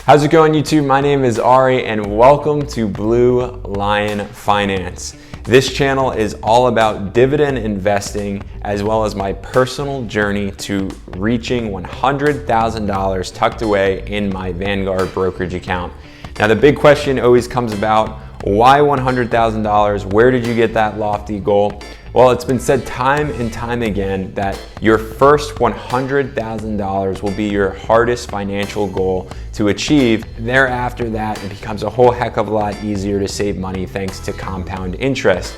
How's it going, YouTube? My name is Ari and welcome to Blue Lion Finance. This channel is all about dividend investing as well as my personal journey to reaching $100,000 tucked away in my Vanguard brokerage account. Now the big question always comes about, why $100,000? Where did you get that lofty goal? Well, it's been said time and time again that your first $100,000 will be your hardest financial goal to achieve. Thereafter that, it becomes a whole heck of a lot easier to save money thanks to compound interest.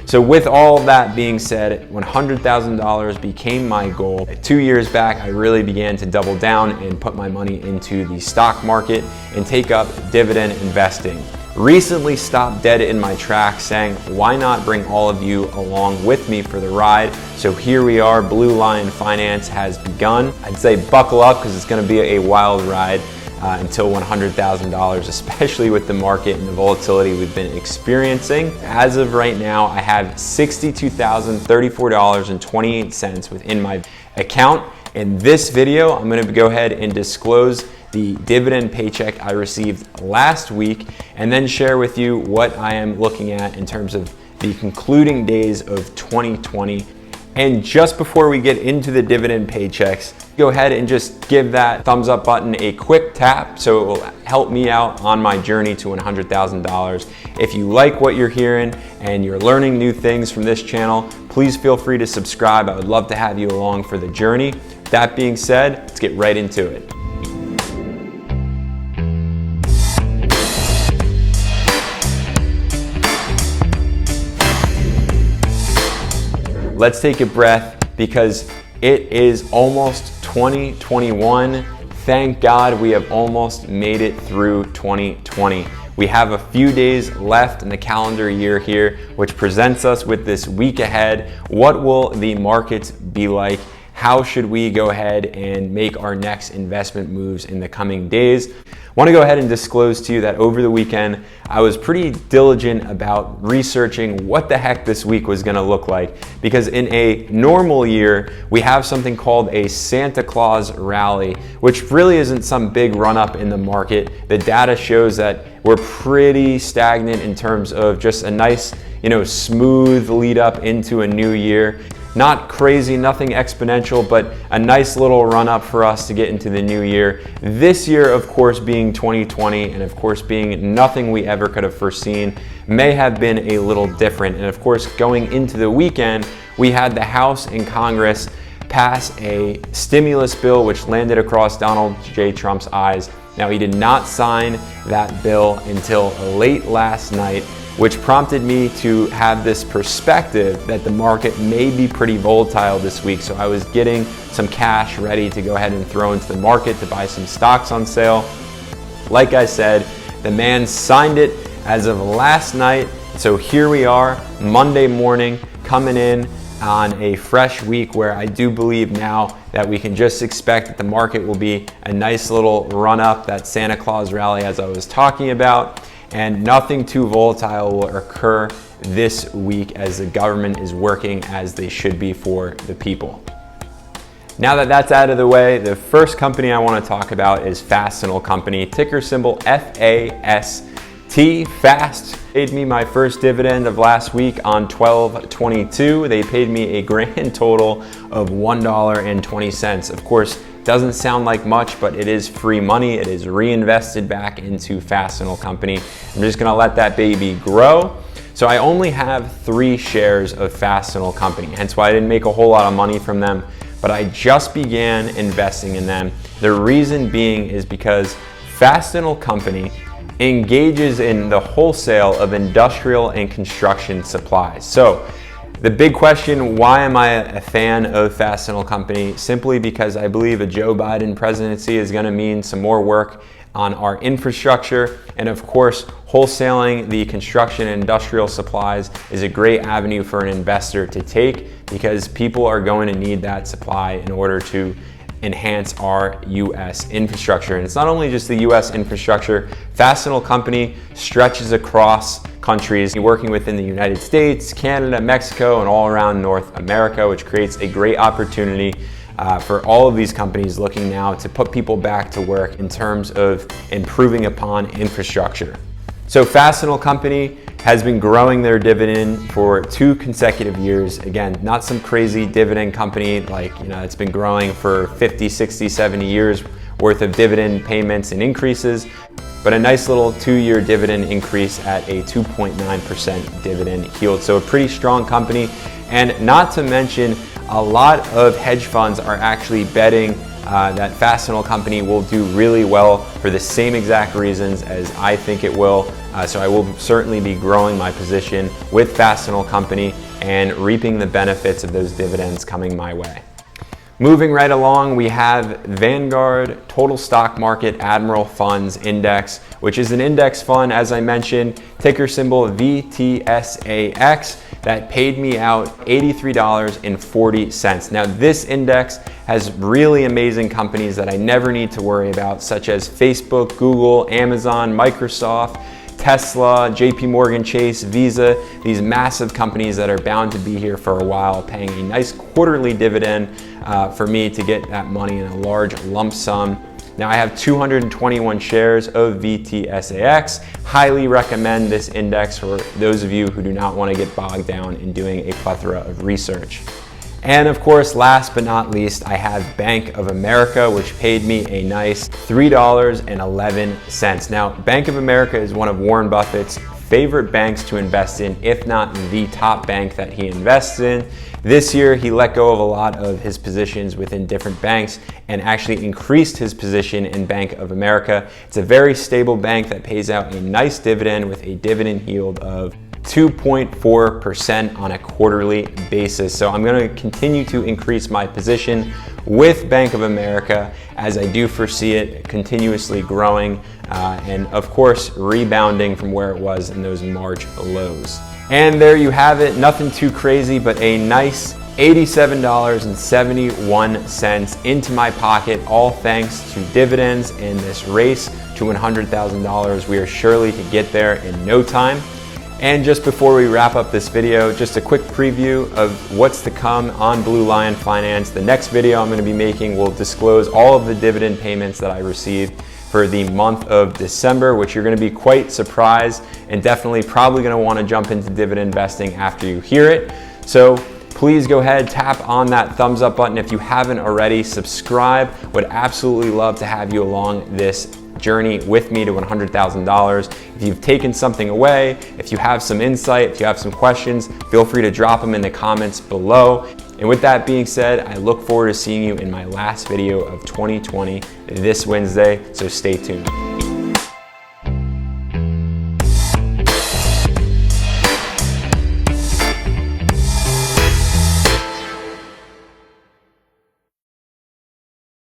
So with all that being said, $100,000 became my goal. 2 years back, I really began to double down and put my money into the stock market and take up dividend investing. Recently stopped dead in my tracks saying, why not bring all of you along with me for the ride? So here we are, Blue Lion Finance has begun. I'd say buckle up because it's gonna be a wild ride until $100,000, especially with the market and the volatility we've been experiencing. As of right now, I have $62,034.28 within my account. In this video, I'm gonna go ahead and disclose the dividend paycheck I received last week, and then share with you what I am looking at in terms of the concluding days of 2020. And just before we get into the dividend paychecks, go ahead and just give that thumbs up button a quick tap so it will help me out on my journey to $100,000. If you like what you're hearing and you're learning new things from this channel, please feel free to subscribe. I would love to have you along for the journey. That being said, let's get right into it. Let's take a breath because it is almost 2021. Thank God we have almost made it through 2020. We have a few days left in the calendar year here, which presents us with this week ahead. What will the markets be like? How should we go ahead and make our next investment moves in the coming days? I want to go ahead and disclose to you that over the weekend, I was pretty diligent about researching what the heck this week was going to look like. Because in a normal year, we have something called a Santa Claus rally, which really isn't some big run up in the market. The data shows that we're pretty stagnant in terms of just a nice, smooth lead up into a new year. Not crazy, nothing exponential, but a nice little run up for us to get into the new year. This year, of course, being 2020, and of course being nothing we ever could have foreseen, may have been a little different. And of course, going into the weekend, we had the House and Congress pass a stimulus bill which landed across Donald J. Trump's eyes. Now, he did not sign that bill until late last night, which prompted me to have this perspective that the market may be pretty volatile this week. So I was getting some cash ready to go ahead and throw into the market to buy some stocks on sale. Like I said, the man signed it as of last night. So here we are, Monday morning, coming in on a fresh week where I do believe now that we can just expect that the market will be a nice little run up, that Santa Claus rally as I was talking about. And nothing too volatile will occur this week as the government is working as they should be for the people. Now that that's out of the way, the first company I want to talk about is Fastenal Co, ticker symbol FAST. Fast paid me my first dividend of last week on 12/22. They paid me a grand total of $1.20. Of course, doesn't sound like much, but it is free money. It is reinvested back into Fastenal Co. I'm just gonna let that baby grow. So I only have 3 shares of Fastenal Co. Hence why I didn't make a whole lot of money from them, but I just began investing in them. The reason being is because Fastenal Co. engages in the wholesale of industrial and construction supplies. So the big question, why am I a fan of Fastenal Co? Simply because I believe a Joe Biden presidency is gonna mean some more work on our infrastructure. And of course, wholesaling the construction and industrial supplies is a great avenue for an investor to take because people are going to need that supply in order to enhance our US infrastructure. And it's not only just the US infrastructure, Fastenal Co stretches across countries, working within the United States, Canada, Mexico, and all around North America, which creates a great opportunity for all of these companies looking now to put people back to work in terms of improving upon infrastructure. So Fastenal Company has been growing their dividend for 2 consecutive years. Again, not some crazy dividend company like, it's been growing for 50, 60, 70 years worth of dividend payments and increases, but a nice little 2-year dividend increase at a 2.9% dividend yield. So a pretty strong company. And not to mention, a lot of hedge funds are actually betting that Fastenal Company will do really well for the same exact reasons as I think it will. So I will certainly be growing my position with Fastenal Company and reaping the benefits of those dividends coming my way. Moving right along, we have Vanguard Total Stock Market Admiral Funds Index, which is an index fund, as I mentioned, ticker symbol VTSAX, that paid me out $83.40. Now this index has really amazing companies that I never need to worry about, such as Facebook, Google, Amazon, Microsoft, Tesla, JP Morgan Chase, Visa, these massive companies that are bound to be here for a while, paying a nice quarterly dividend for me to get that money in a large lump sum. Now I have 221 shares of VTSAX. Highly recommend this index for those of you who do not want to get bogged down in doing a plethora of research. And of course, last but not least, I have Bank of America, which paid me a nice $3.11. Now, Bank of America is one of Warren Buffett's favorite banks to invest in, if not the top bank that he invests in. This year, he let go of a lot of his positions within different banks and actually increased his position in Bank of America. It's a very stable bank that pays out a nice dividend with a dividend yield of 2.4% on a quarterly basis. So I'm going to continue to increase my position with Bank of America as I do foresee it continuously growing and of course rebounding from where it was in those March lows. And there you have it, nothing too crazy, but a nice $87.71 into my pocket, all thanks to dividends in this race to $100,000. We are surely to get there in no time. And just before we wrap up this video, just a quick preview of what's to come on Blue Lion Finance. The next video I'm going to be making will disclose all of the dividend payments that I received for the month of December, which you're going to be quite surprised and definitely probably going to want to jump into dividend investing after you hear it. So please go ahead, tap on that thumbs up button if you haven't already. Subscribe. Would absolutely love to have you along this journey with me to $100,000. If you've taken something away, if you have some insight, if you have some questions, feel free to drop them in the comments below. And with that being said, I look forward to seeing you in my last video of 2020 this Wednesday, so stay tuned.